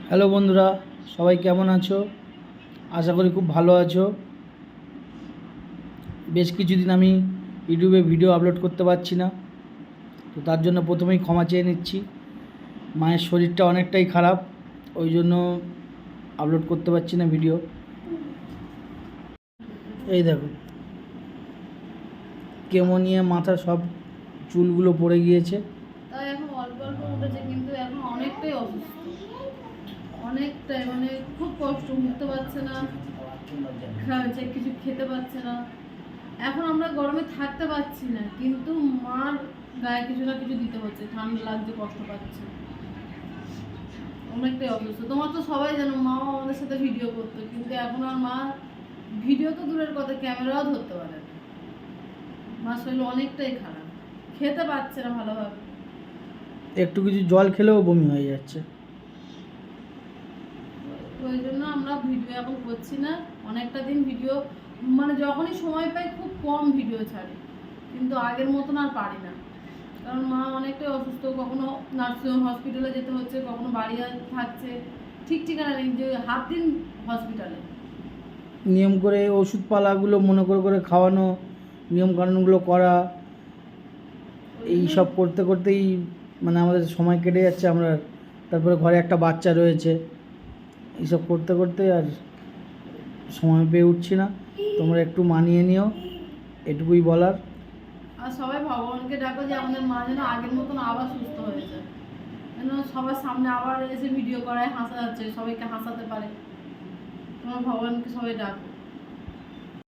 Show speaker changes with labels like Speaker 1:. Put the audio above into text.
Speaker 1: Hello বন্ধুরা, সবাই কেমন আছো? আশা করি খুব ভালো আছো। বেশ কিছুদিন আমি ইউটিউবে ভিডিও আপলোড করতে পারছি না, তো তার জন্য প্রথমেই ক্ষমা চেয়ে নিচ্ছি। মায়ের শরীরটা অনেকটাই খারাপ, ওই জন্য আপলোড করতে পারছি না ভিডিও। এই দেখো, কেমো নিয়ে মাথা সব চুলগুলো পড়ে গিয়েছে।
Speaker 2: তাই এখন অল্প অল্প উঠেছে, কিন্তু এখন অনেকটাই অসুস্থ, অনেকটাই মানে খুব কষ্ট, উঠতে পারছে না, কিছু খেতে পারছে না। এখন আমরা গরমে থাকতে পারছি না, কিন্তু মার গায়ে কিছু না কিছু দিতে হচ্ছে, ঠান্ডা লাগছে, কষ্ট পাচ্ছে, অনেকটাই অসুস্থ। তোমার তো সবাই জানো, মাও আমাদের সাথে ভিডিও করতো, কিন্তু এখন আর মা ভিডিও তো দূরের কথা, ক্যামেরাও ধরতে পারে না। মার শরীর অনেকটাই খারাপ, খেতে পারছে না ভালোভাবে,
Speaker 1: একটু কিছু জল খেলেও বমি হয়ে যাচ্ছে।
Speaker 2: ওই জন্য আমরা ভিডিও এখন করছি না। অনেকটা দিন ভিডিও মানে যখনই সময় পাই খুব কম ভিডিও ছাড়ি, কিন্তু আগের মতন আর পারি না, কারণ মা অনেকটাই অসুস্থ। কখনো নার্সিং হসপিটালে যেতে হচ্ছে, কখনো বাড়ি থাকছে, ঠিক ঠিকানা নেই, যে হাফ দিন হসপিটালে।
Speaker 1: নিয়ম করে ওষুধপালাগুলো মনে করে করে খাওয়ানো, নিয়মকানুনগুলো করা, এই সব করতে করতেই মানে আমাদের সময় কেটে যাচ্ছে। আমরা তারপরে ঘরে একটা বাচ্চা রয়েছে, এইসব করতে করতে আর সময় পেয়ে উঠছি না। তোমরা একটু মানিয়ে নিও, এটুকুই বলার।
Speaker 2: আর সবাই ভগবানকে ডাকো যে আমাদের মা যেন আগের মতন আবার সুস্থ হয়ে যায়, যেন সবার সামনে আবার এসে ভিডিও করায় হাসা যাচ্ছে, সবাইকে হাসাতে পারে। তোমার ভগবানকে সবাই ডাকো।